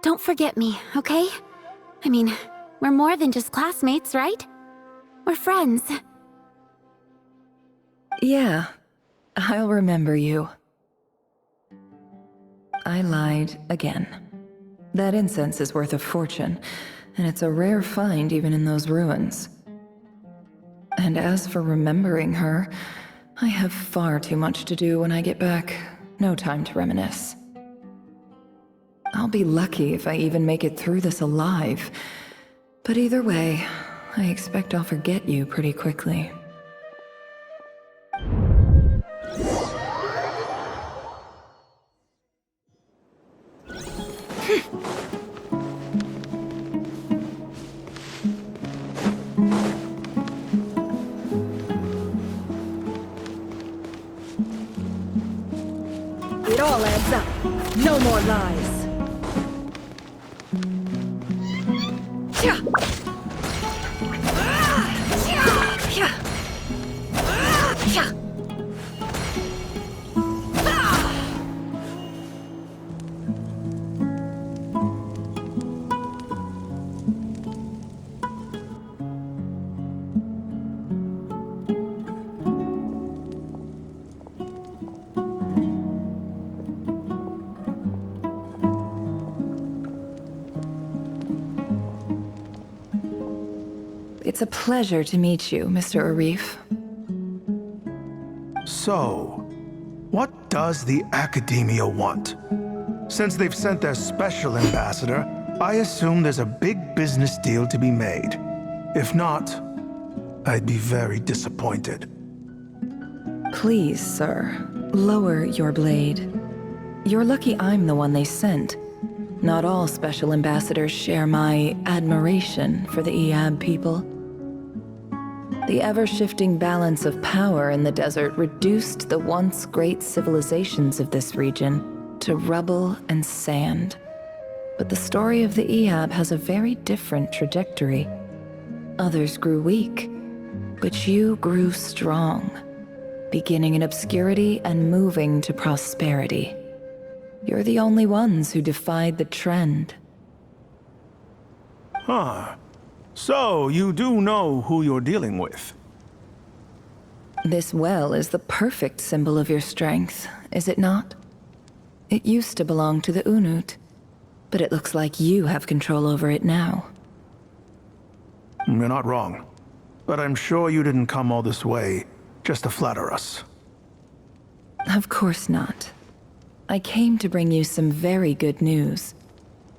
don't forget me, okay? I mean, we're more than just classmates, right? We're friends. Yeah, I'll remember you. I lied again. That incense is worth a fortune, and it's a rare find even in those ruins. And as for remembering her, I have far too much to do when I get back. No time to reminisce. I'll be lucky if I even make it through this alive. But either way, I expect I'll forget you pretty quickly. It all adds up. No more lies. It's a pleasure to meet you, Mr. Arif. So, what does the Academia want? Since they've sent their special ambassador, I assume there's a big business deal to be made. If not, I'd be very disappointed. Please, sir, lower your blade. You're lucky I'm the one they sent. Not all special ambassadors share my admiration for the Iab people. The ever-shifting balance of power in the desert reduced the once great civilizations of this region to rubble and sand. But the story of the Iab has a very different trajectory. Others grew weak, but you grew strong, beginning in obscurity and moving to prosperity. You're the only ones who defied the trend. Huh. So, you do know who you're dealing with? This well is the perfect symbol of your strength, is it not? It used to belong to the Unut, but it looks like you have control over it now. You're not wrong. But I'm sure you didn't come all this way just to flatter us. Of course not. I came to bring you some very good news.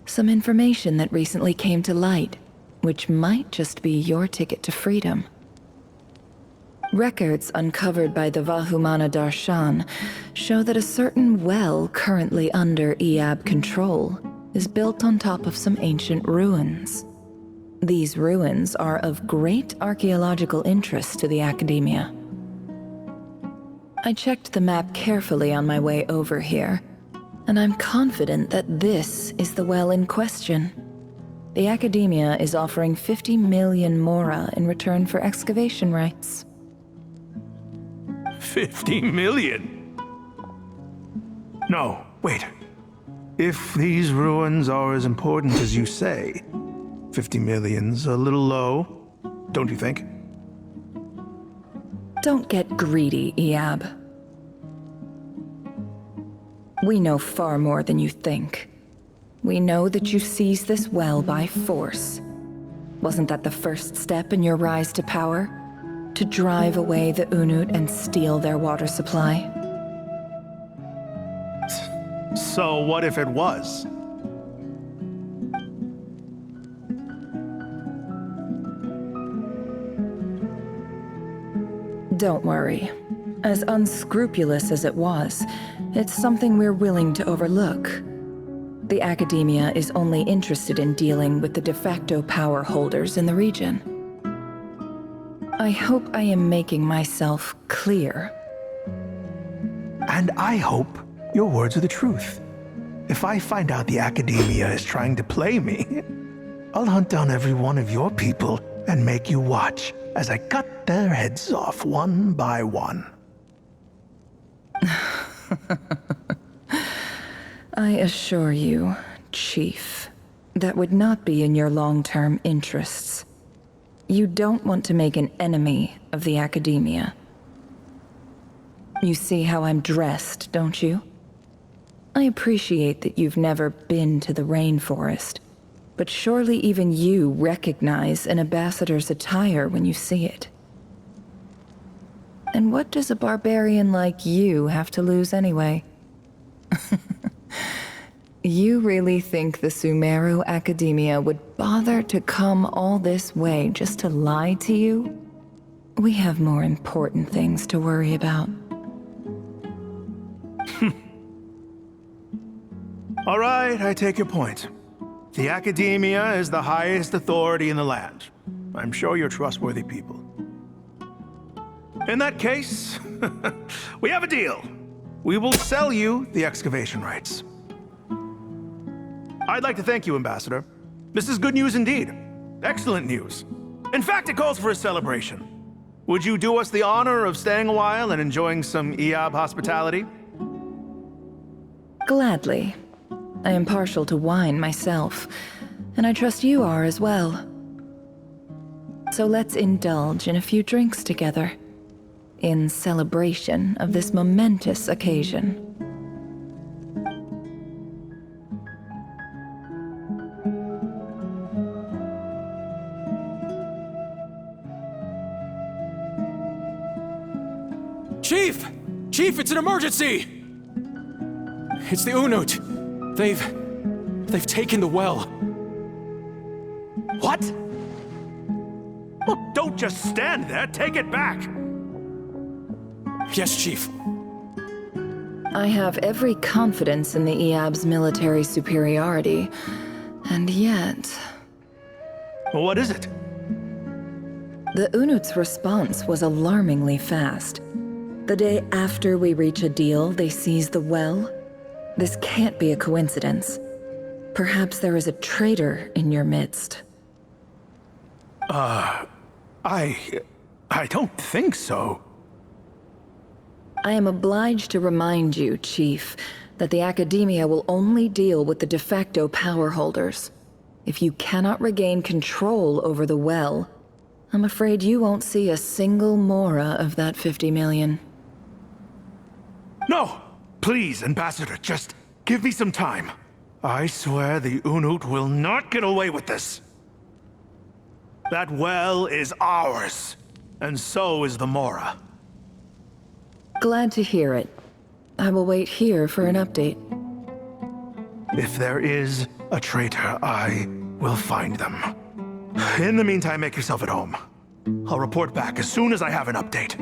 Some information that recently came to light, which might just be your ticket to freedom. Records uncovered by the Vahumana Darshan show that a certain well currently under Iab control is built on top of some ancient ruins. These ruins are of great archaeological interest to the Academia. I checked the map carefully on my way over here, and I'm confident that this is the well in question. The Academia is offering 50 million mora in return for excavation rights. 50 million? No, wait. If these ruins are as important as you say, 50 million's a little low, don't you think? Don't get greedy, Iab. We know far more than you think. We know that you seized this well by force. Wasn't that the first step in your rise to power? To drive away the Unut and steal their water supply? So what if it was? Don't worry. As unscrupulous as it was, it's something we're willing to overlook. The Academia is only interested in dealing with the de facto power holders in the region. I hope I am making myself clear. And I hope your words are the truth. If I find out the Academia is trying to play me, I'll hunt down every one of your people and make you watch as I cut their heads off one by one. I assure you, Chief, That would not be in your long-term interests. You don't want to make an enemy of the academia. You see how I'm dressed, don't you? I appreciate that you've never been to the rainforest, but surely even you recognize an ambassador's attire when you see it. And what does a barbarian like you have to lose anyway? You really think the Sumeru Academia would bother to come all this way just to lie to you? We have more important things to worry about. All right, I take your point. The Academia is the highest authority in the land. I'm sure you're trustworthy people. In that case, we have a deal. We will sell you the excavation rights. I'd like to thank you, Ambassador. This is good news indeed. Excellent news. In fact, it calls for a celebration. Would you do us the honor of staying a while and enjoying some EAB hospitality? Gladly. I am partial to wine myself, and I trust you are as well. So let's indulge in a few drinks together, in celebration of this momentous occasion. Chief! Chief, it's an emergency! It's the Unut. They've taken the well. What? Well, don't just stand there. Take it back. Yes, Chief. I have every confidence in the EAB's military superiority, and yet... Well, what is it? The Unut's response was alarmingly fast. The day after we reach a deal, they seize the well. This can't be a coincidence. Perhaps there is a traitor in your midst. I don't think so. I am obliged to remind you, Chief, that the Academia will only deal with the de facto power holders. If you cannot regain control over the well, I'm afraid you won't see a single mora of that 50 million. No! Please, Ambassador, just give me some time. I swear the Unut will not get away with this. That well is ours, and so is the Mora. Glad to hear it. I will wait here for an update. If there is a traitor, I will find them. In the meantime, make yourself at home. I'll report back as soon as I have an update.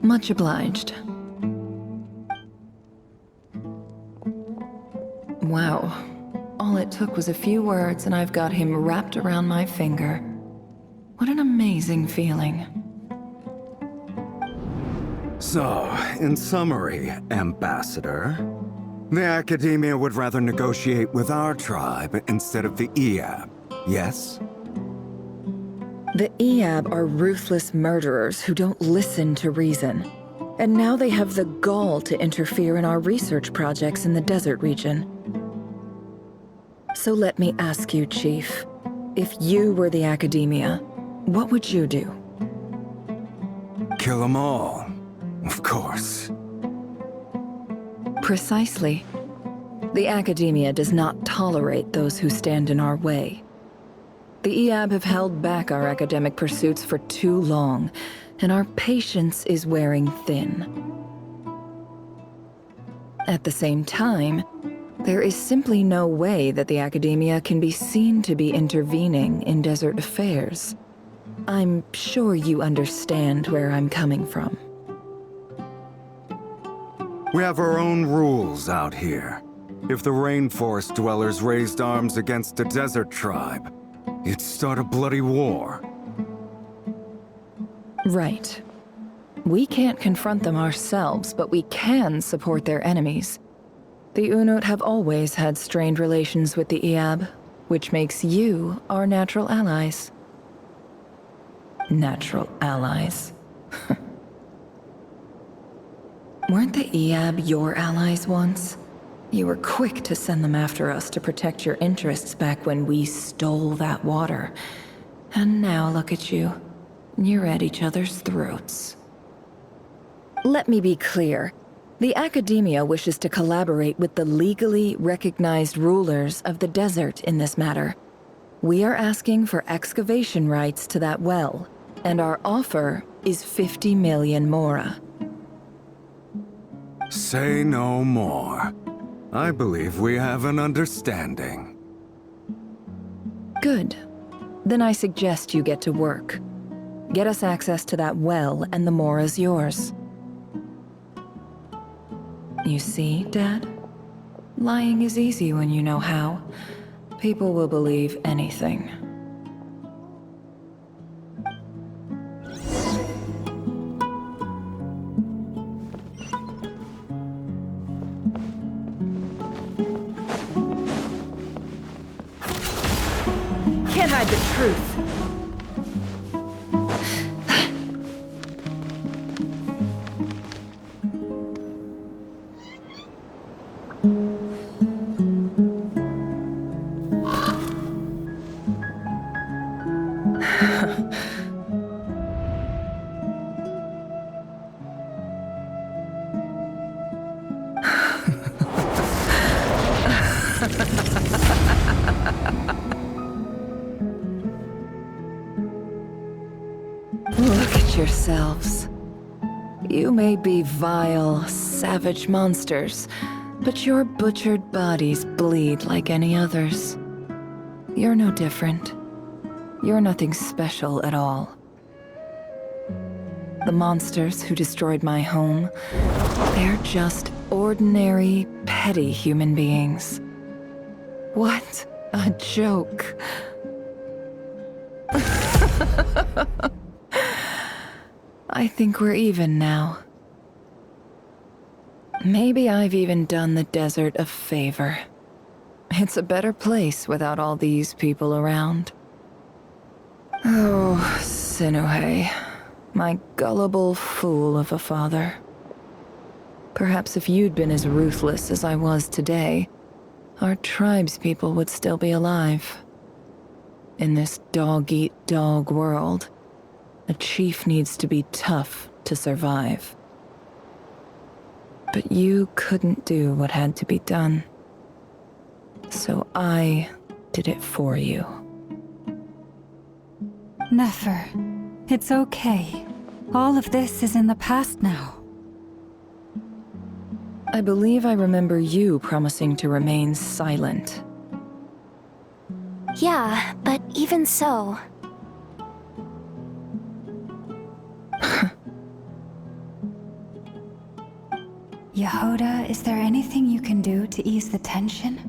Much obliged. Wow. All it took was a few words and I've got him wrapped around my finger. What an amazing feeling. So, in summary, Ambassador, the Academia would rather negotiate with our tribe instead of the EAB, yes? The EAB are ruthless murderers who don't listen to reason. And now they have the gall to interfere in our research projects in the desert region. So let me ask you, Chief. If you were the Academia, what would you do? Kill them all, of course. Precisely. The Academia does not tolerate those who stand in our way. The EAB have held back our academic pursuits for too long, and our patience is wearing thin. At the same time, there is simply no way that the Academia can be seen to be intervening in desert affairs. I'm sure you understand where I'm coming from. We have our own rules out here. If the rainforest dwellers raised arms against a desert tribe, it'd start a bloody war. Right. We can't confront them ourselves, but we can support their enemies. The Unut have always had strained relations with the EAB, which makes you our natural allies. Natural allies. Weren't the EAB your allies once? You were quick to send them after us to protect your interests back when we stole that water. And now look at you. You're at each other's throats. Let me be clear. The Academia wishes to collaborate with the legally recognized rulers of the desert in this matter. We are asking for excavation rights to that well, and our offer is 50 million mora. Say no more. I believe we have an understanding. Good. Then I suggest you get to work. Get us access to that well, and the mora's yours. You see, Dad? Lying is easy when you know how. People will believe anything. Can't hide the truth. Look at yourselves. You may be vile, savage monsters, but your butchered bodies bleed like any others. You're no different. You're nothing special at all. The monsters who destroyed my home, they're just ordinary, petty human beings. What a joke. I think we're even now. Maybe I've even done the desert a favor. It's a better place without all these people around. Oh, Sinuhe, my gullible fool of a father. Perhaps if you'd been as ruthless as I was today, our tribespeople would still be alive. In this dog-eat-dog world, a chief needs to be tough to survive. But you couldn't do what had to be done. So I did it for you. Nefer, it's okay. All of this is in the past now. I believe I remember you promising to remain silent. Yeah, but even so. Yehoda, is there anything you can do to ease the tension?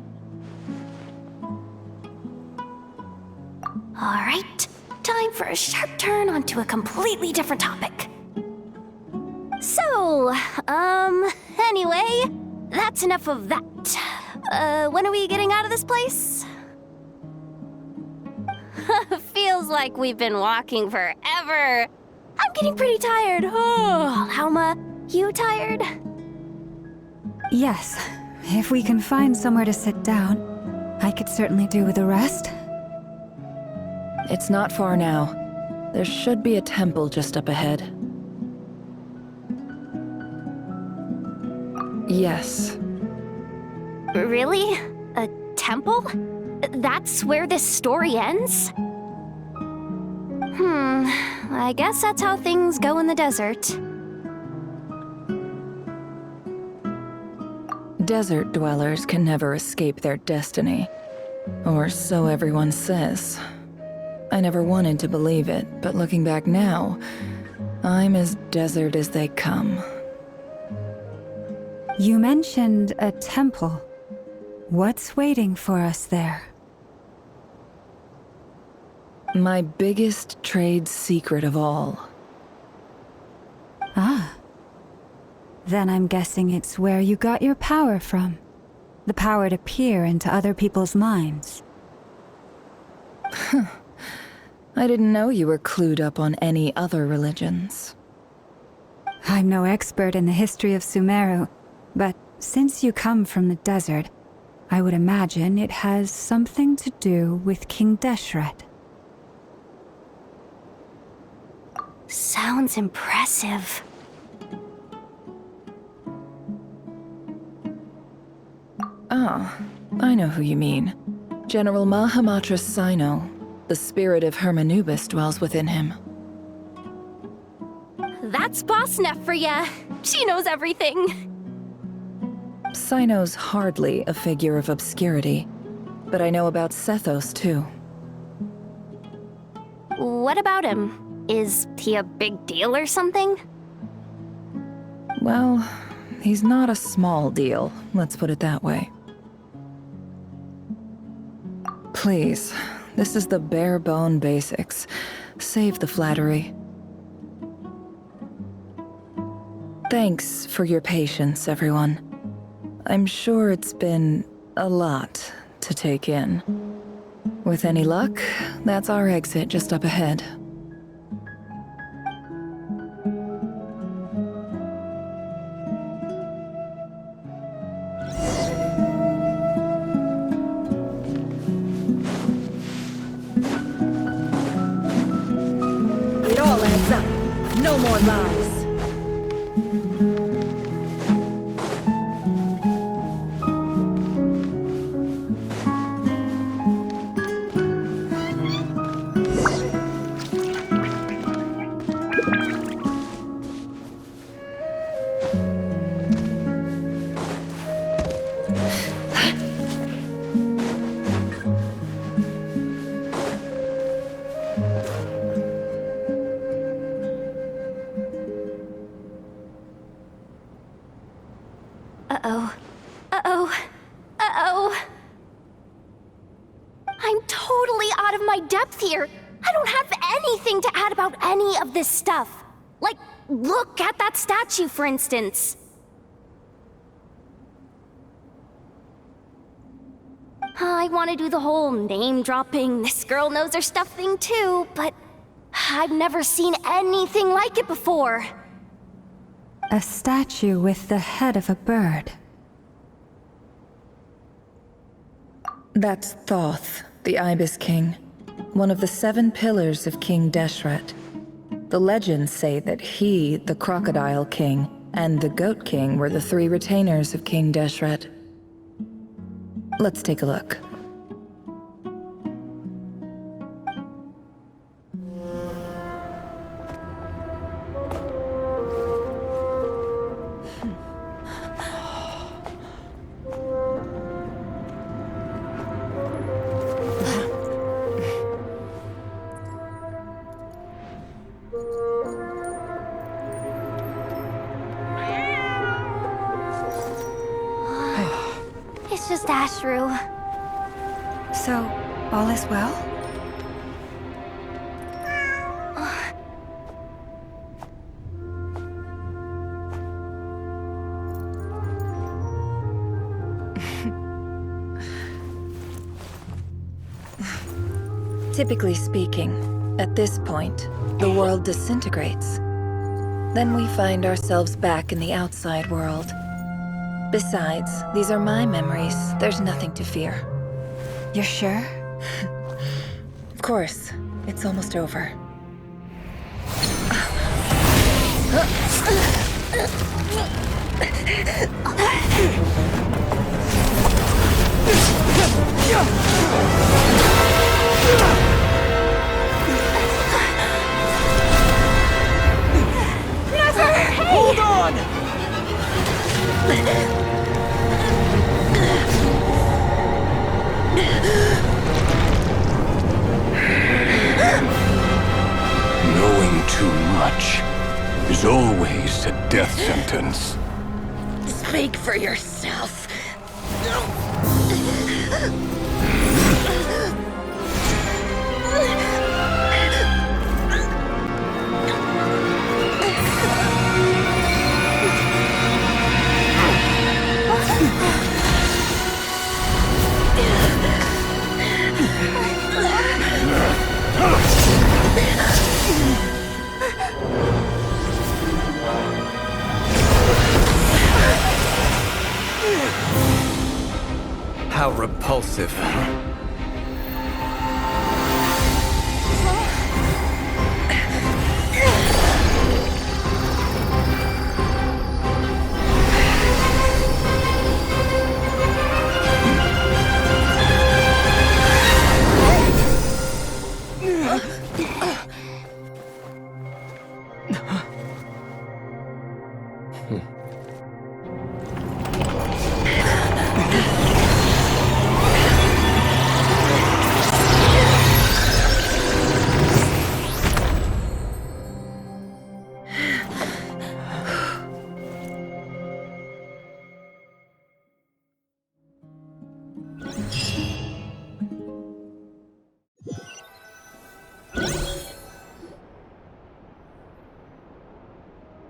Alright, time for a sharp turn onto a completely different topic. So, anyway, that's enough of that. When are we getting out of this place? Feels like we've been walking forever. I'm getting pretty tired. Oh, Alma, you tired? Yes. If we can find somewhere to sit down, I could certainly do with a rest. It's not far now. There should be a temple just up ahead. Yes. Really? A temple? That's where this story ends? I guess that's how things go in the desert. Desert dwellers can never escape their destiny. Or so everyone says. I never wanted to believe it, but looking back now, I'm as desert as they come. You mentioned a temple. What's waiting for us there? My biggest trade secret of all. Ah. Then I'm guessing it's where you got your power from. The power to peer into other people's minds. I didn't know you were clued up on any other religions. I'm no expert in the history of Sumeru, but Since you come from the desert, I would imagine it has something to do with King Deshret. Sounds impressive. Ah, I know who you mean. General Mahamatra Sino. The spirit of Hermanubis dwells within him. That's Boss Neff for ya. She knows everything. Sino's hardly a figure of obscurity, but I know about Sethos too. What about him? Is he a big deal or something? Well, he's not a small deal, let's put it that way. Please, this is the bare-bone basics. Save the flattery. Thanks for your patience, everyone. I'm sure it's been a lot to take in. With any luck, that's our exit just up ahead. It all adds up. No more lies. Uh-oh. Uh-oh. Uh-oh. I'm totally out of my depth here. I don't have anything to add about any of this stuff. Like, look at that statue, for instance. I want to do the whole name-dropping, this girl knows her stuff thing too, but I've never seen anything like it before. A statue with the head of a bird. That's Thoth, the Ibis King, one of the 7 pillars of King Deshret. The legends say that he, the Crocodile King, and the Goat King were the 3 retainers of King Deshret. Let's take a look. It's just Ashru. So, all is well? Typically speaking, at this point, the world disintegrates. Then we find ourselves back in the outside world. Besides, these are my memories. There's nothing to fear. You're sure? Of course. It's almost over. Hold on! Knowing too much is always a death sentence. Speak for yourself. How repulsive.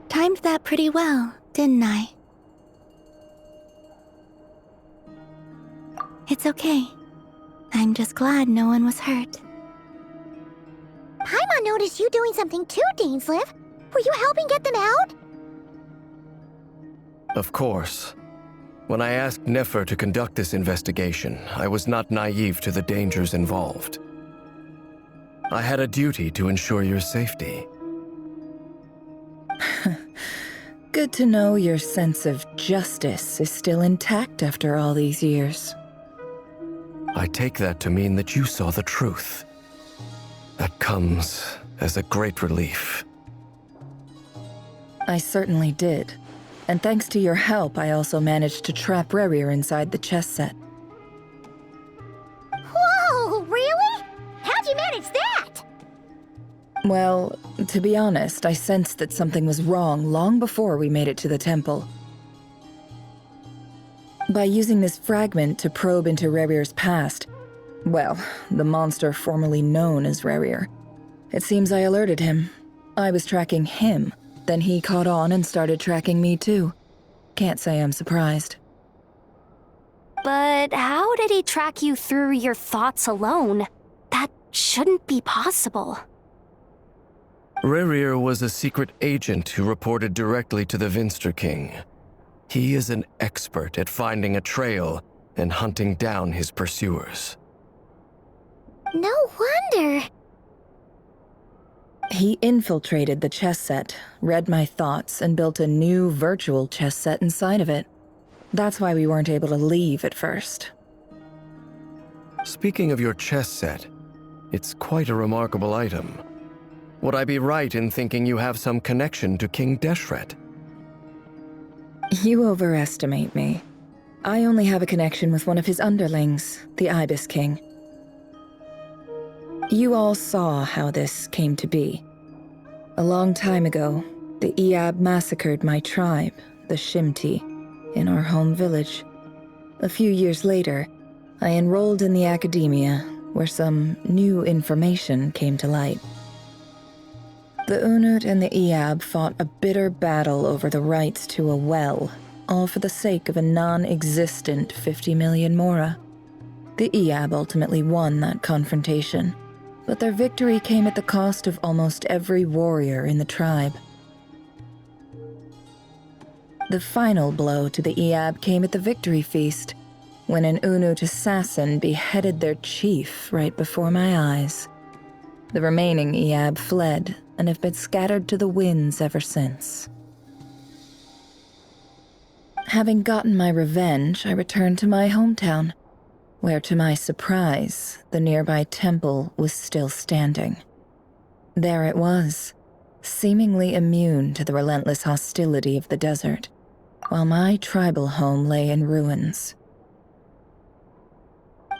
Timed that pretty well, didn't I? It's okay. I'm just glad no one was hurt. Paimon noticed you doing something too, Dainsleif. Were you helping get them out? Of course. When I asked Nefer to conduct this investigation, I was not naive to the dangers involved. I had a duty to ensure your safety. Good to know your sense of justice is still intact after all these years. I take that to mean that you saw the truth. That comes as a great relief. I certainly did. And thanks to your help, I also managed to trap Rerir inside the chess set. Whoa, really? How'd you manage that? Well, to be honest, I sensed that something was wrong long before we made it to the temple. By using this fragment to probe into Rerir's past, well, the monster formerly known as Rerir, it seems I alerted him. I was tracking him, then he caught on and started tracking me too. Can't say I'm surprised. But how did he track you through your thoughts alone? That shouldn't be possible. Rerir was a secret agent who reported directly to the Vinster King. He is an expert at finding a trail and hunting down his pursuers. No wonder. He infiltrated the chess set, read my thoughts, and built a new virtual chess set inside of it. That's why we weren't able to leave at first. Speaking of your chess set, it's quite a remarkable item. Would I be right in thinking you have some connection to King Deshret? You overestimate me. I only have a connection with one of his underlings, the Ibis King. You all saw how this came to be. A long time ago, the Iab massacred my tribe, the Shimti, in our home village. A few years later, I enrolled in the academia, where some new information came to light. The Unut and the Iab fought a bitter battle over the rights to a well, all for the sake of a non-existent 50 million mora. The Iab ultimately won that confrontation, but their victory came at the cost of almost every warrior in the tribe. The final blow to the Iab came at the victory feast, when an Unut assassin beheaded their chief right before my eyes. The remaining Iab fled and have been scattered to the winds ever since. Having gotten my revenge, I returned to my hometown, where to my surprise, the nearby temple was still standing. There it was, seemingly immune to the relentless hostility of the desert, while my tribal home lay in ruins.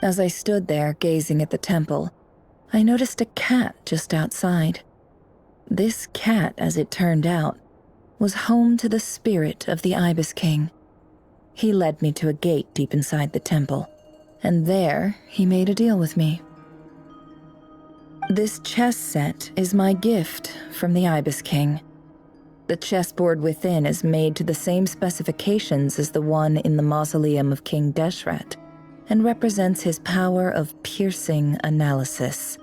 As I stood there gazing at the temple, I noticed a cat just outside. This cat, as it turned out, was home to the spirit of the Ibis King. He led me to a gate deep inside the temple, and there he made a deal with me. This chess set is my gift from the Ibis King. The chessboard within is made to the same specifications as the one in the mausoleum of King Deshret, and represents his power of piercing analysis.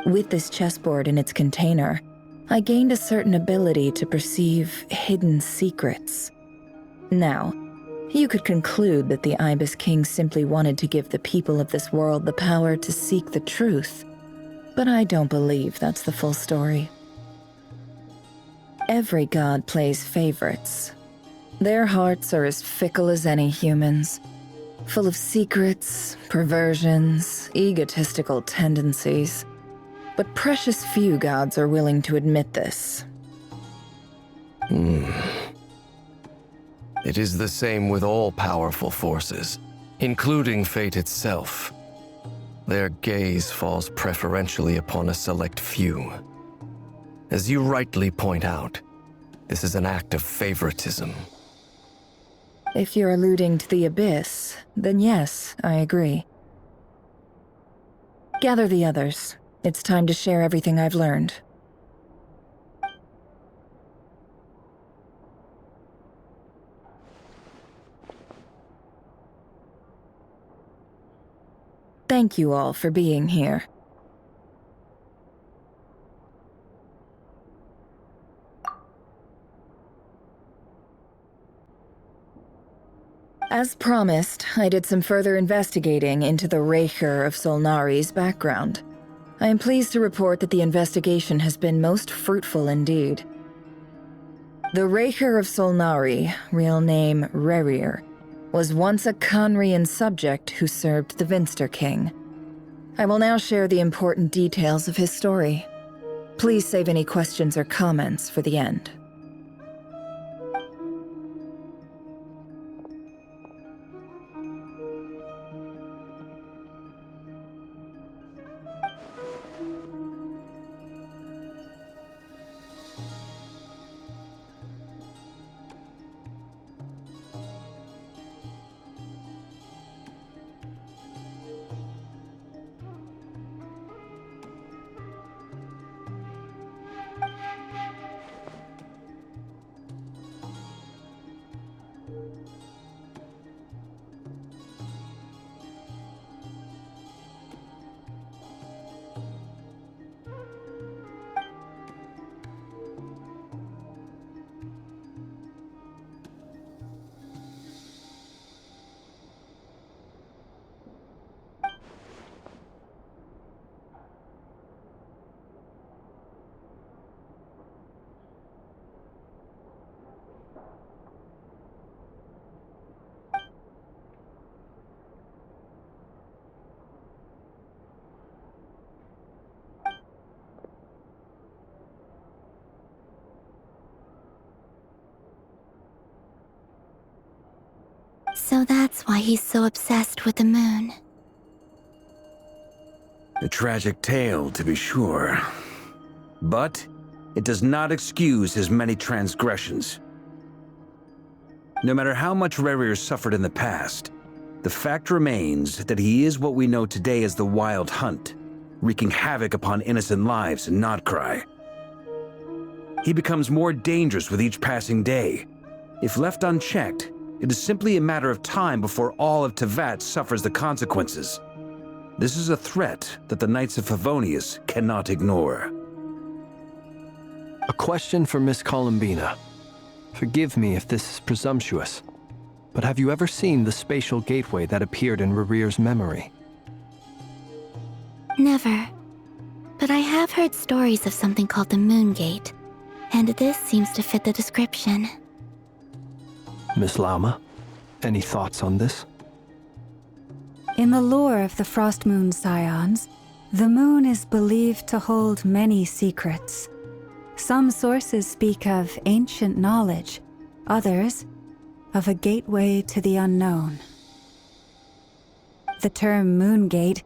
With this chessboard in its container, I gained a certain ability to perceive hidden secrets. Now, You could conclude that the Ibis King simply wanted to give the people of this world the power to seek the truth. But I don't believe that's the full story. Every god plays favorites. Their hearts are as fickle as any human's, full of secrets, perversions, egotistical tendencies. But precious few gods are willing to admit this. It is the same with all powerful forces, including fate itself. Their gaze falls preferentially upon a select few. As you rightly point out, this is an act of favoritism. If you're alluding to the Abyss, then yes, I agree. Gather the others. It's time to share everything I've learned. Thank you all for being here. As promised, I did some further investigating into the Raker of Solnari's background. I am pleased to report that the investigation has been most fruitful indeed. The Raker of Solnari, real name Rerir, was once a Conrian subject who served the Vinster King. I will now share the important details of his story. Please save any questions or comments for the end. So that's why he's so obsessed with the moon. A tragic tale, to be sure. But it does not excuse his many transgressions. No matter how much Rerir suffered in the past, the fact remains that he is what we know today as the Wild Hunt, wreaking havoc upon innocent lives in Notcry. He becomes more dangerous with each passing day. If left unchecked, it is simply a matter of time before all of Tevat suffers the consequences. This is a threat that the Knights of Favonius cannot ignore. A question for Miss Columbina. Forgive me if this is presumptuous, but have you ever seen the spatial gateway that appeared in Rerir's memory? Never. But I have heard stories of something called the Moon Gate, and this seems to fit the description. Miss Lama, any thoughts on this? In the lore of the Frost Moon Scions, the moon is believed to hold many secrets. Some sources speak of ancient knowledge, others of a gateway to the unknown. The term Moon Gate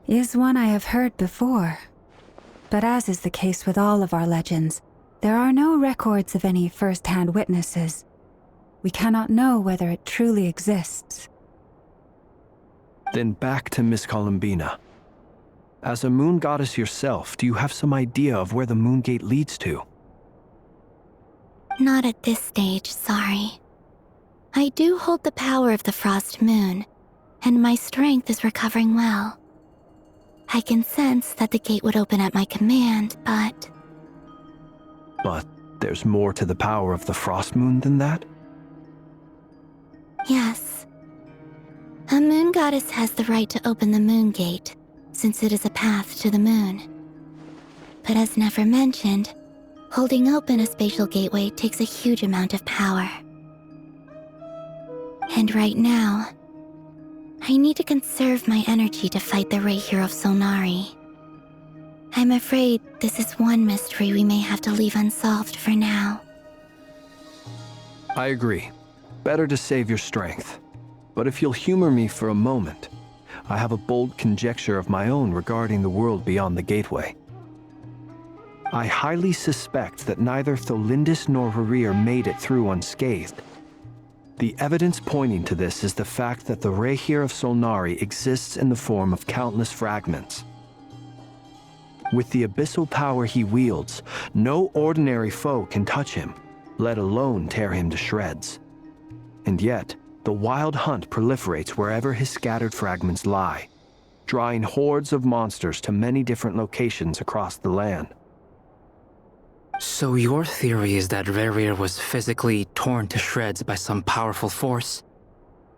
is one I have heard before, but as is the case with all of our legends, there are no records of any first-hand witnesses. We cannot know whether it truly exists. Then back to Miss Columbina. As a moon goddess yourself, do you have some idea of where the Moon Gate leads to? Not at this stage, sorry. I do hold the power of the Frost Moon, and my strength is recovering well. I can sense that the gate would open at my command, but... But there's more to the power of the Frost Moon than that? Yes. A moon goddess has the right to open the moon gate, since it is a path to the moon. But as Nefer mentioned, holding open a spatial gateway takes a huge amount of power. And right now, I need to conserve my energy to fight the Rahier of Solnari. I'm afraid this is one mystery we may have to leave unsolved for now. I agree. Better to save your strength. But if you'll humor me for a moment, I have a bold conjecture of my own regarding the world beyond the gateway. I highly suspect that neither Tholindis nor Rarir made it through unscathed. The evidence pointing to this is the fact that the Rahier of Solnari exists in the form of countless fragments. With the abyssal power he wields, no ordinary foe can touch him, let alone tear him to shreds. And yet, the wild hunt proliferates wherever his scattered fragments lie, drawing hordes of monsters to many different locations across the land. So your theory is that Rarir was physically torn to shreds by some powerful force?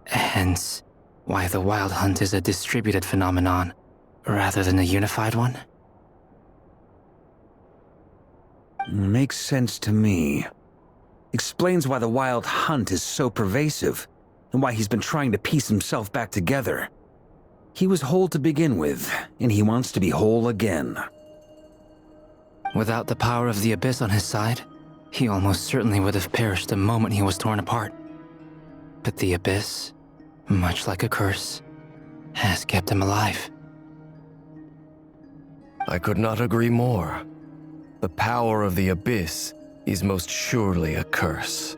Hence, why the wild hunt is a distributed phenomenon, rather than a unified one? Makes sense to me. Explains why the wild hunt is so pervasive, and why he's been trying to piece himself back together. He was whole to begin with, and he wants to be whole again. Without the power of the Abyss on his side, he almost certainly would have perished the moment he was torn apart. But the Abyss, much like a curse, has kept him alive. I could not agree more. The power of the Abyss is most surely a curse.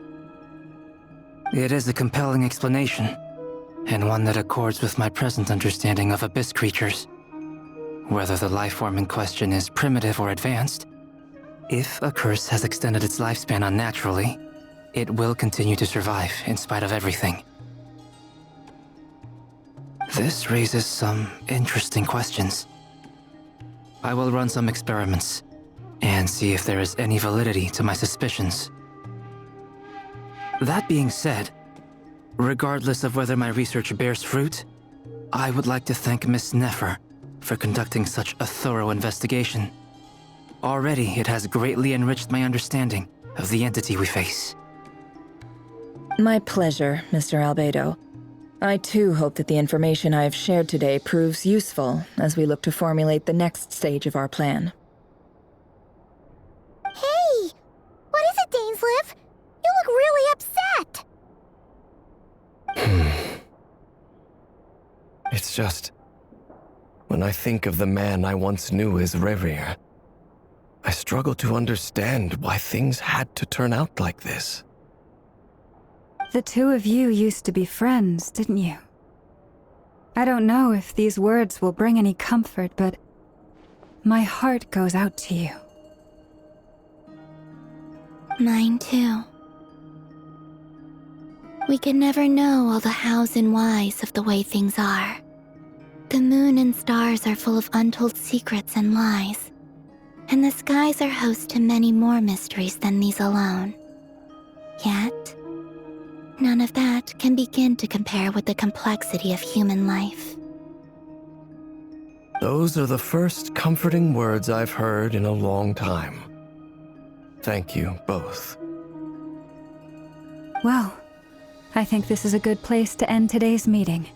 It is a compelling explanation, and one that accords with my present understanding of Abyss creatures. Whether the life form in question is primitive or advanced, if a curse has extended its lifespan unnaturally, it will continue to survive in spite of everything. This raises some interesting questions. I will run some experiments and see if there is any validity to my suspicions. That being said, regardless of whether my research bears fruit, I would like to thank Miss Nefer for conducting such a thorough investigation. Already, it has greatly enriched my understanding of the entity we face. My pleasure, Mr. Albedo. I too hope that the information I have shared today proves useful as we look to formulate the next stage of our plan. Hey! What is it, Dainsleif? You look really upset! It's just... when I think of the man I once knew as Rarir, I struggle to understand why things had to turn out like this. The two of you used to be friends, didn't you? I don't know if these words will bring any comfort, but my heart goes out to you. Mine too. We can never know all the hows and whys of the way things are. The moon and stars are full of untold secrets and lies, and the skies are host to many more mysteries than these alone. Yet, none of that can begin to compare with the complexity of human life. Those are the first comforting words I've heard in a long time. Thank you both. Well, I think this is a good place to end today's meeting.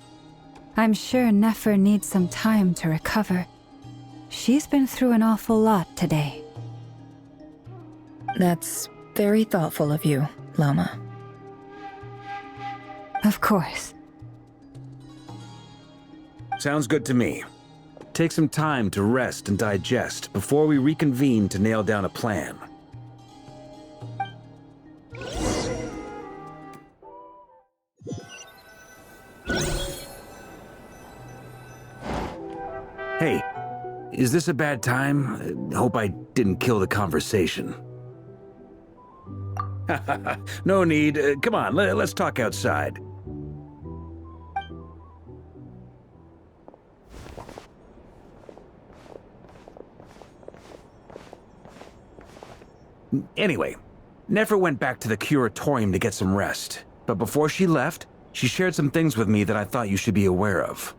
I'm sure Nefer needs some time to recover. She's been through an awful lot today. That's very thoughtful of you, Lama. Of course. Sounds good to me. Take some time to rest and digest before we reconvene to nail down a plan. Hey, is this a bad time? Hope I didn't kill the conversation. No need. Come on, let's talk outside. Anyway, Nefer went back to the curatorium to get some rest. But before she left, she shared some things with me that I thought you should be aware of.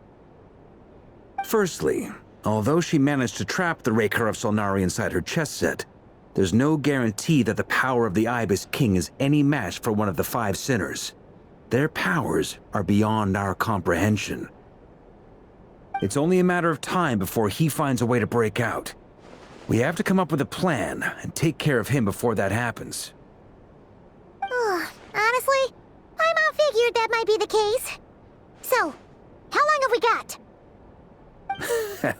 Firstly, although she managed to trap the Raker of Solnari inside her chess set, there's no guarantee that the power of the Ibis King is any match for one of the 5 sinners. Their powers are beyond our comprehension. It's only a matter of time before he finds a way to break out. We have to come up with a plan and take care of him before that happens. Honestly, my mom figured that might be the case. So, how long have we got?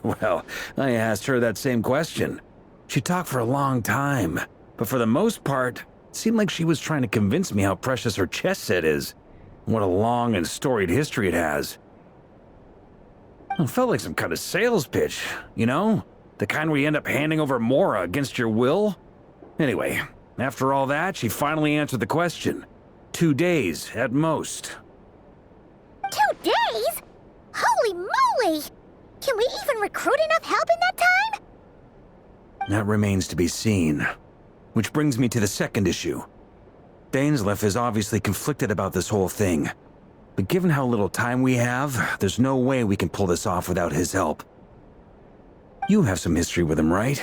Well, I asked her that same question. She talked for a long time, but for the most part, it seemed like she was trying to convince me how precious her chess set is. What a long and storied history it has. It felt like some kind of sales pitch, you know? The kind where you end up handing over Mora against your will? Anyway, after all that, she finally answered the question. 2 days, at most. 2 days? Holy moly! Can we even recruit enough help in that time? That remains to be seen. Which brings me to the second issue. Dainsleif is obviously conflicted about this whole thing. But given how little time we have, there's no way we can pull this off without his help. You have some history with him, right?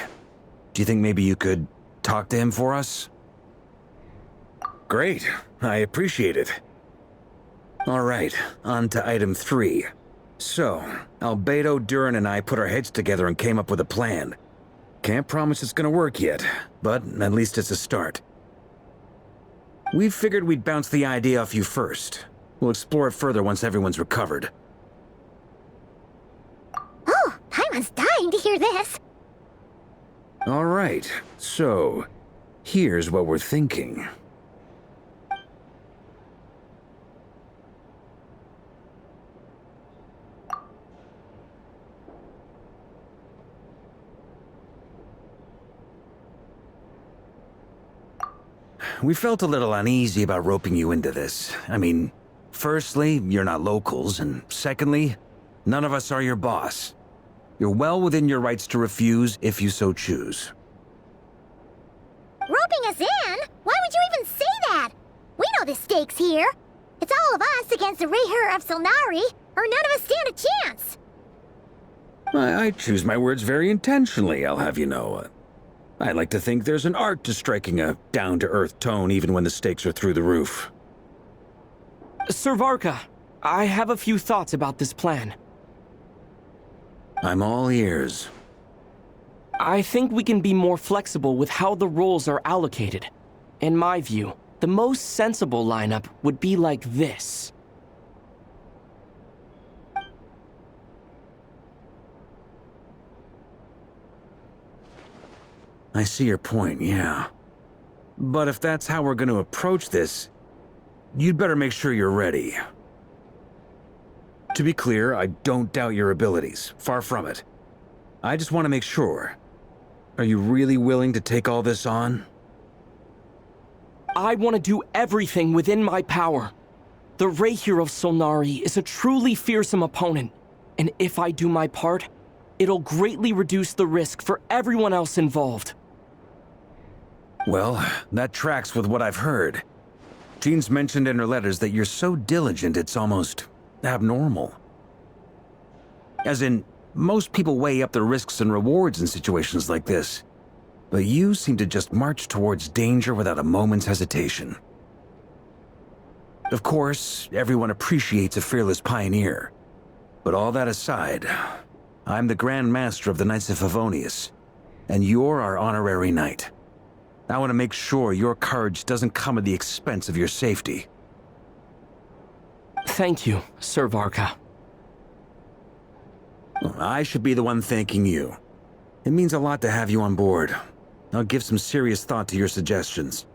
Do you think maybe you could talk to him for us? Great. I appreciate it. All right, on to item 3. So, Albedo, Durin, and I put our heads together and came up with a plan. Can't promise it's gonna work yet, but at least it's a start. We figured we'd bounce the idea off you first. We'll explore it further once everyone's recovered. Oh, Paimon's dying to hear this. All right, so here's what we're thinking. We felt a little uneasy about roping you into this. I mean, firstly, you're not locals, and secondly, none of us are your boss. You're well within your rights to refuse if you so choose. Roping us in? Why would you even say that? We know the stakes here. It's all of us against the Rayher of Solnari, or none of us stand a chance. I choose my words very intentionally, I'll have you know. I like to think there's an art to striking a down-to-earth tone even when the stakes are through the roof. Sir Varka, I have a few thoughts about this plan. I'm all ears. I think we can be more flexible with how the roles are allocated. In my view, the most sensible lineup would be like this. I see your point, yeah. But if that's how we're going to approach this, you'd better make sure you're ready. To be clear, I don't doubt your abilities. Far from it. I just want to make sure. Are you really willing to take all this on? I want to do everything within my power. The Rayher of Solnari is a truly fearsome opponent, and if I do my part, it'll greatly reduce the risk for everyone else involved. Well, that tracks with what I've heard. Jean's mentioned in her letters that you're so diligent it's almost abnormal. As in, most people weigh up the risks and rewards in situations like this. But you seem to just march towards danger without a moment's hesitation. Of course, everyone appreciates a fearless pioneer. But all that aside, I'm the Grand Master of the Knights of Favonius, and you're our honorary knight. I want to make sure your courage doesn't come at the expense of your safety. Thank you, Sir Varka. I should be the one thanking you. It means a lot to have you on board. I'll give some serious thought to your suggestions.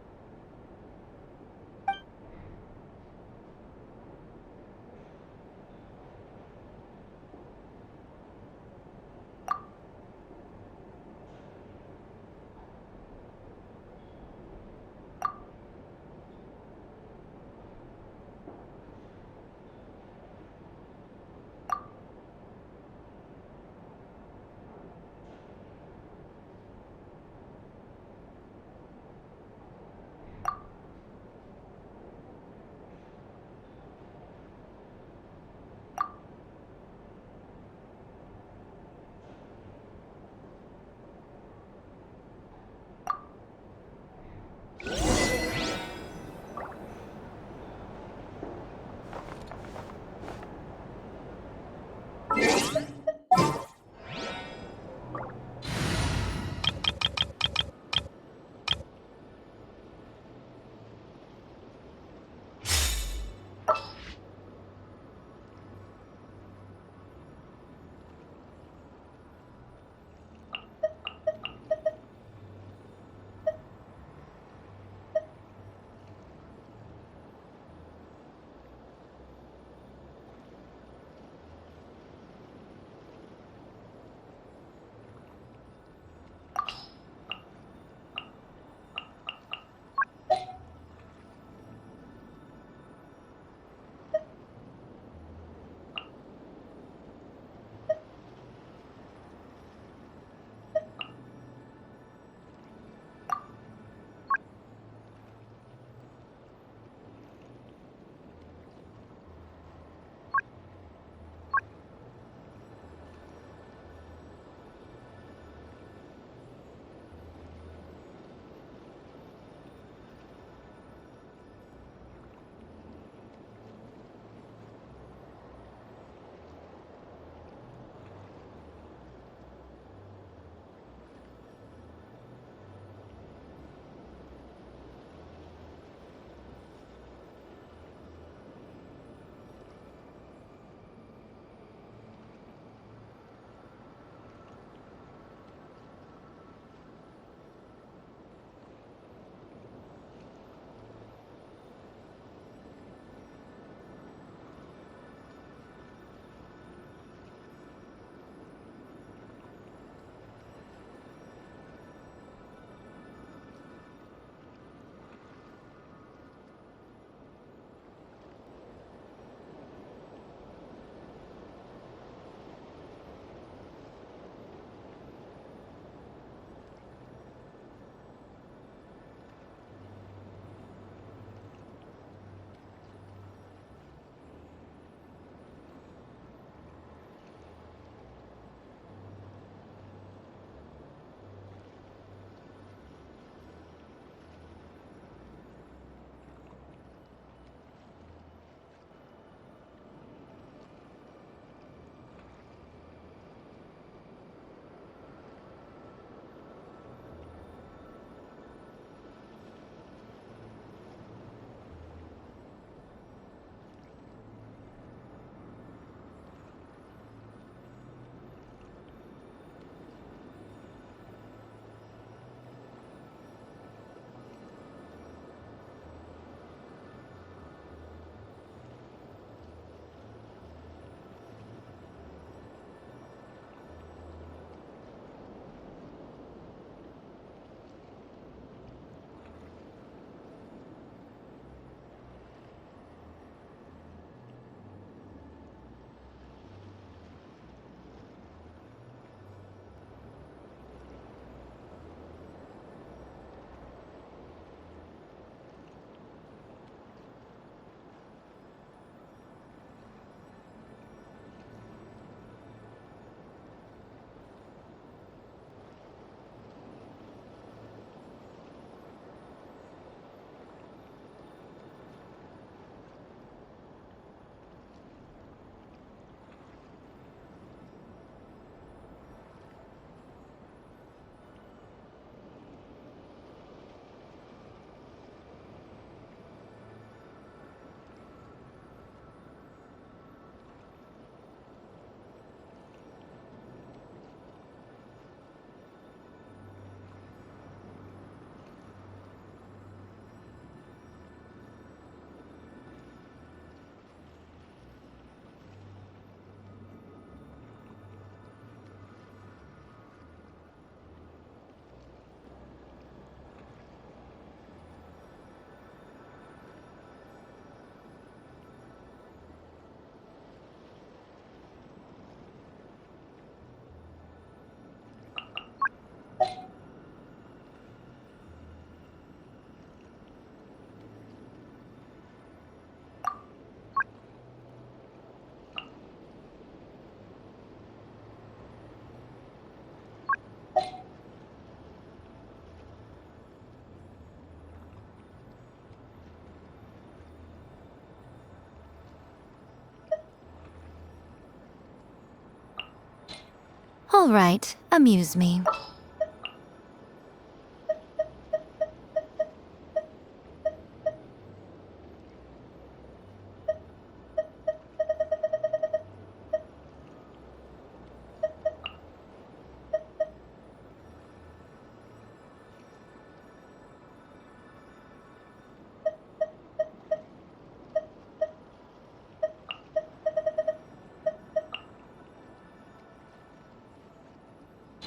All right, amuse me.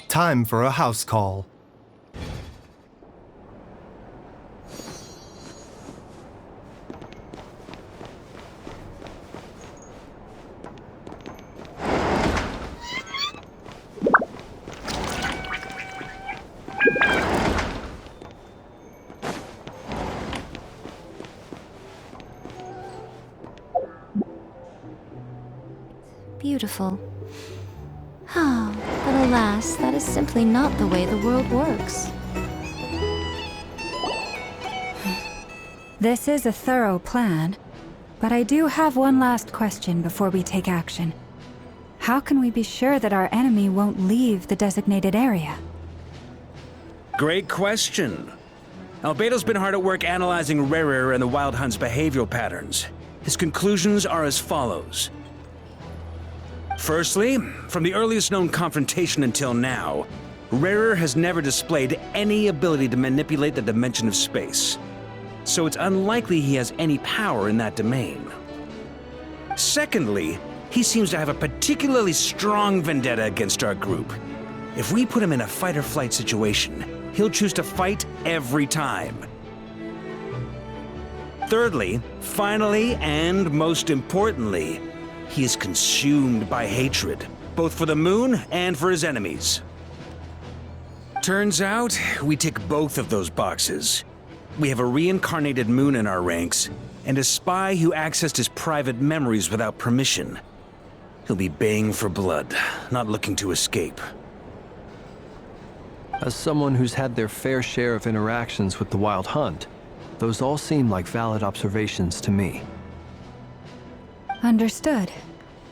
Time for a house call. Beautiful. Oh, but alas, that is simply not the way the world works. This is a thorough plan, but I do have one last question before we take action. How can we be sure that our enemy won't leave the designated area? Great question. Albedo's been hard at work analyzing Rerir and the Wild Hunt's behavioral patterns. His conclusions are as follows. Firstly, from the earliest known confrontation until now, Rerir has never displayed any ability to manipulate the dimension of space. So it's unlikely he has any power in that domain. Secondly, he seems to have a particularly strong vendetta against our group. If we put him in a fight-or-flight situation, he'll choose to fight every time. Thirdly, finally, and most importantly, he is consumed by hatred, both for the moon and for his enemies. Turns out, we tick both of those boxes. We have a reincarnated moon in our ranks, and a spy who accessed his private memories without permission. He'll be baying for blood, not looking to escape. As someone who's had their fair share of interactions with the Wild Hunt, those all seem like valid observations to me. Understood.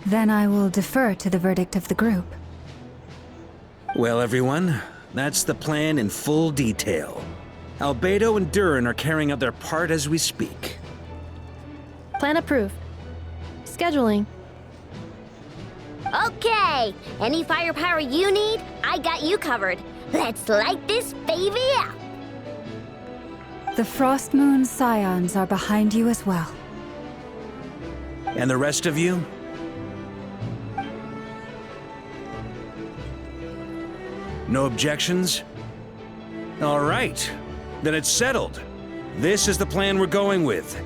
Then I will defer to the verdict of the group. Well, everyone, that's the plan in full detail. Albedo and Durin are carrying out their part as we speak. Plan approved. Scheduling. Okay, any firepower you need, I got you covered. Let's light this baby up. The Frost Moon Scions are behind you as well. And the rest of you? No objections? All right, then it's settled. This is the plan we're going with.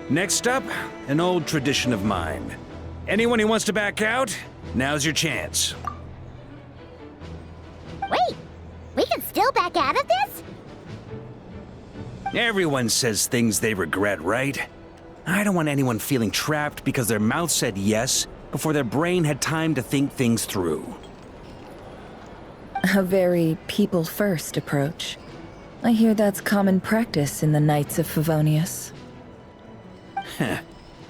Next up, an old tradition of mine. Anyone who wants to back out, now's your chance. Wait, we can still back out of this? Everyone says things they regret, right? I don't want anyone feeling trapped because their mouth said yes before their brain had time to think things through. A very people-first approach. I hear that's common practice in the Knights of Favonius. Heh.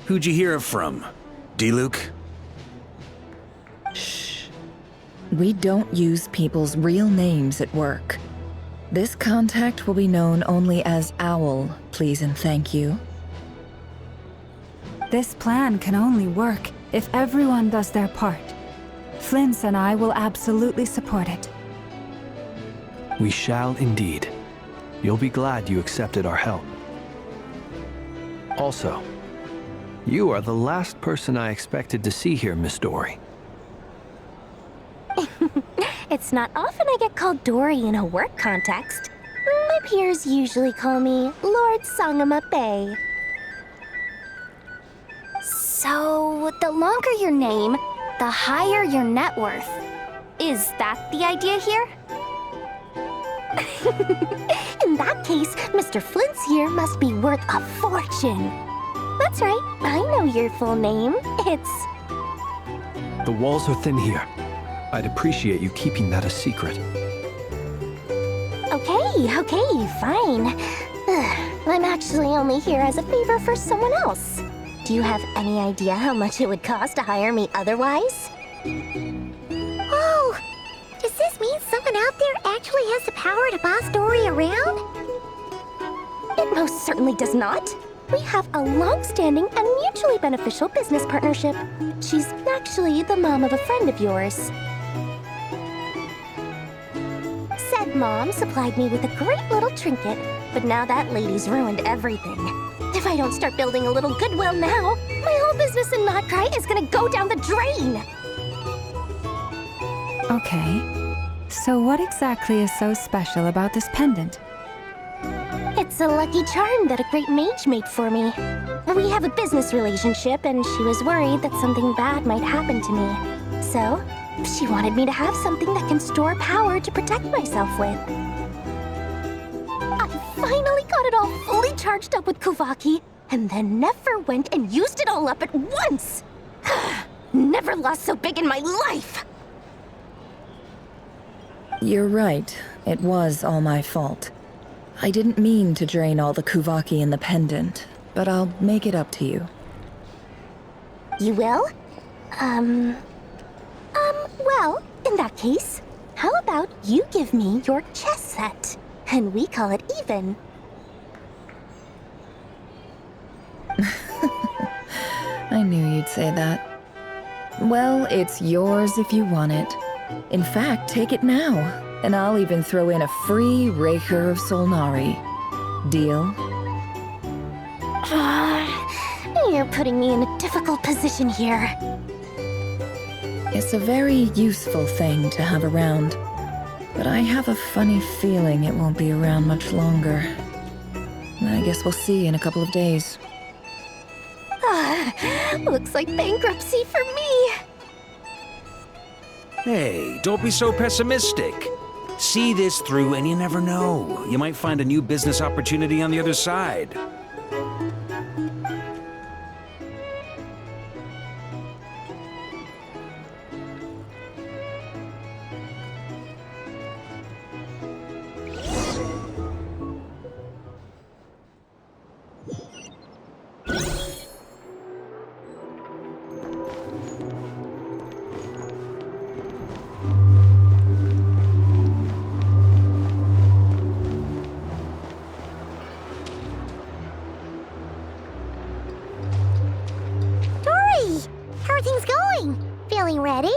Who'd you hear it from? D-Luke? Shh. We don't use people's real names at work. This contact will be known only as Owl, please and thank you. This plan can only work if everyone does their part. Flint's and I will absolutely support it. We shall indeed. You'll be glad you accepted our help. Also, you are the last person I expected to see here, Miss Dory. It's not often I get called Dory in a work context. My peers usually call me Lord Sangamape. So, the longer your name, the higher your net worth. Is that the idea here? In that case, Mr. Flint's here must be worth a fortune. That's right, I know your full name. It's... The walls are thin here. I'd appreciate you keeping that a secret. Okay, fine. I'm actually only here as a favor for someone else. Do you have any idea how much it would cost to hire me otherwise? Oh, this mean someone out there actually has the power to boss Dory around? It most certainly does not. We have a long-standing and mutually beneficial business partnership. She's actually the mom of a friend of yours. Said mom supplied me with a great little trinket, but now that lady's ruined everything. If I don't start building a little goodwill now, my whole business in Notcry is gonna go down the drain! Okay. So what exactly is so special about this pendant? It's a lucky charm that a great mage made for me. We have a business relationship, and she was worried that something bad might happen to me. So, she wanted me to have something that can store power to protect myself with. I finally got it all fully charged up with Kuvaki, and then never went and used it all up at once! Never lost so big in my life! You're right. It was all my fault. I didn't mean to drain all the Kuvaki in the pendant, but I'll make it up to you. You will? Well, in that case, how about you give me your chess set, and we call it even? I knew you'd say that. Well, it's yours if you want it. In fact, take it now, and I'll even throw in a free Raker of Solnari. Deal? You're putting me in a difficult position here. It's a very useful thing to have around, but I have a funny feeling it won't be around much longer. I guess we'll see in a couple of days. Looks like bankruptcy for me. Hey, don't be so pessimistic. See this through and you never know. You might find a new business opportunity on the other side. Ready?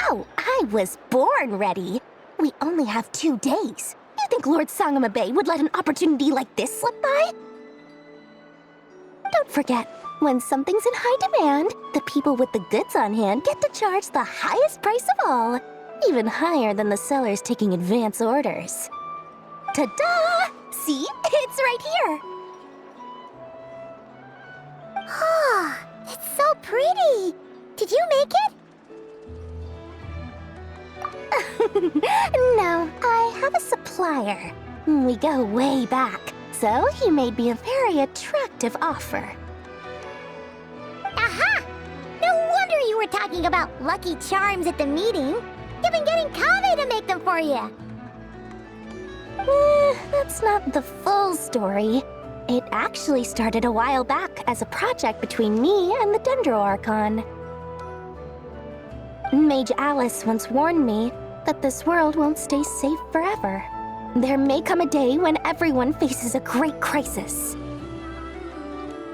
Oh, I was born ready. We only have 2 days. You think Lord Sangama Bay would let an opportunity like this slip by? Don't forget, when something's in high demand, the people with the goods on hand get to charge the highest price of all, even higher than the sellers taking advance orders. Ta-da! See? It's right here! Oh, it's so pretty! Did you make it? No, I have a supplier. We go way back, so he made me a very attractive offer. Aha! No wonder you were talking about lucky charms at the meeting. You've been getting Kaveh to make them for you. That's not the full story. It actually started a while back as a project between me and the Dendro Archon. Mage Alice once warned me that this world won't stay safe forever. There may come a day when everyone faces a great crisis.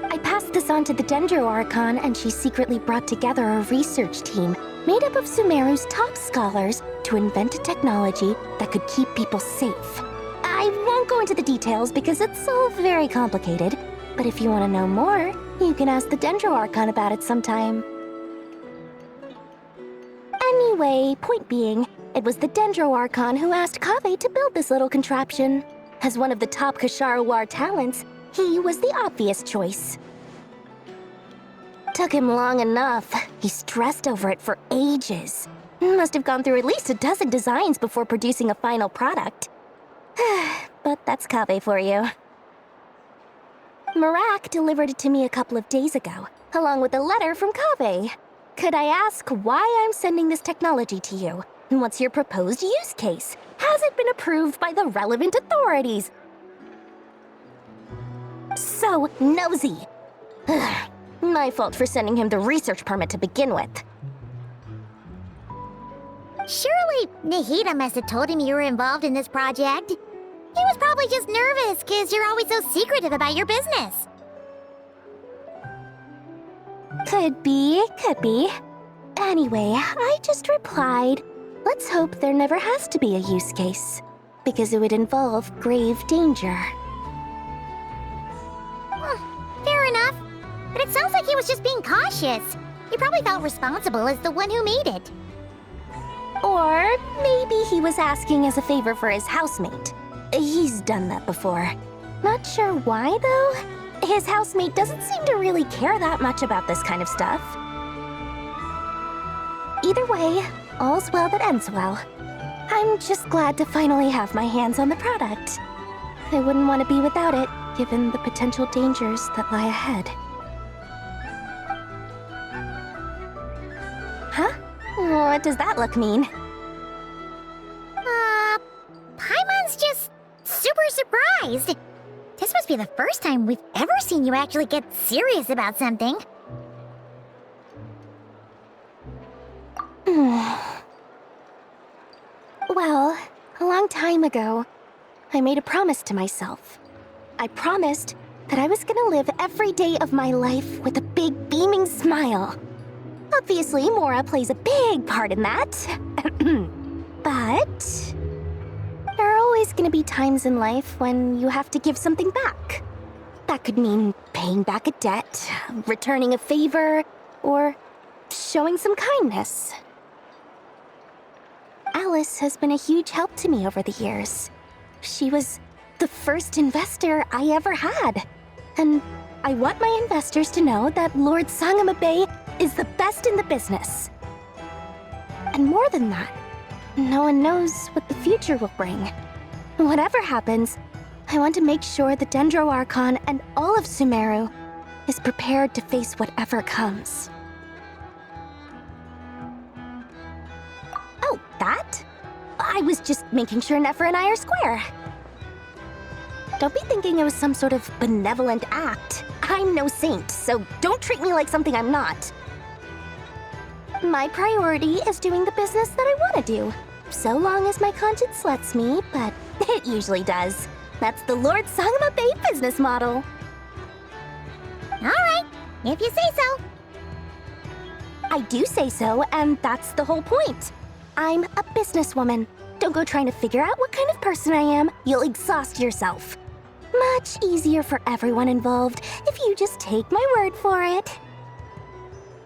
I passed this on to the Dendro Archon, and she secretly brought together a research team made up of Sumeru's top scholars to invent a technology that could keep people safe. I won't go into the details because it's all very complicated, but if you want to know more, you can ask the Dendro Archon about it sometime. Anyway, point being, it was the Dendro Archon who asked Kaveh to build this little contraption. As one of the top Kashara War talents, he was the obvious choice. Took him long enough. He stressed over it for ages. Must have gone through at least a dozen designs before producing a final product. But that's Kaveh for you. Marak delivered it to me a couple of days ago, along with a letter from Kaveh. Could I ask why I'm sending this technology to you? And what's your proposed use case? Has it been approved by the relevant authorities? So nosy. My fault for sending him the research permit to begin with. Surely Nahida must have told him you were involved in this project. He was probably just nervous because you're always so secretive about your business. Could be, could be. Anyway, I just replied, let's hope there never has to be a use case, because it would involve grave danger. Fair enough. But it sounds like he was just being cautious. He probably felt responsible as the one who made it. Or maybe he was asking as a favor for his housemate. He's done that before. Not sure why, though. His housemate doesn't seem to really care that much about this kind of stuff. Either way, all's well that ends well. I'm just glad to finally have my hands on the product. I wouldn't want to be without it, given the potential dangers that lie ahead. Huh? What does that look mean? Paimon's just super surprised. This must be the first time we've ever seen you actually get serious about something. Well, a long time ago, I made a promise to myself. I promised that I was gonna live every day of my life with a big beaming smile. Obviously, Mora plays a big part in that. But there are always gonna be times in life when you have to give something back. That could mean paying back a debt, returning a favor, or showing some kindness. Alice has been a huge help to me over the years. She was the first investor I ever had. And I want my investors to know that Lord Sangamabe is the best in the business. And more than that, no one knows what the future will bring. Whatever happens, I want to make sure the Dendro Archon and all of Sumeru is prepared to face whatever comes. Oh, that? I was just making sure Nefer and I are square. Don't be thinking it was some sort of benevolent act. I'm no saint, so don't treat me like something I'm not. My priority is doing the business that I want to do, so long as my conscience lets me, but it usually does. That's the Lord Sangamabe business model. Alright, if you say so. I do say so, and that's the whole point. I'm a businesswoman. Don't go trying to figure out what kind of person I am. You'll exhaust yourself. Much easier for everyone involved if you just take my word for it.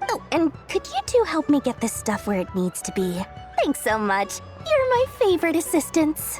Oh, and could you two help me get this stuff where it needs to be? Thanks so much. You're my favorite assistants.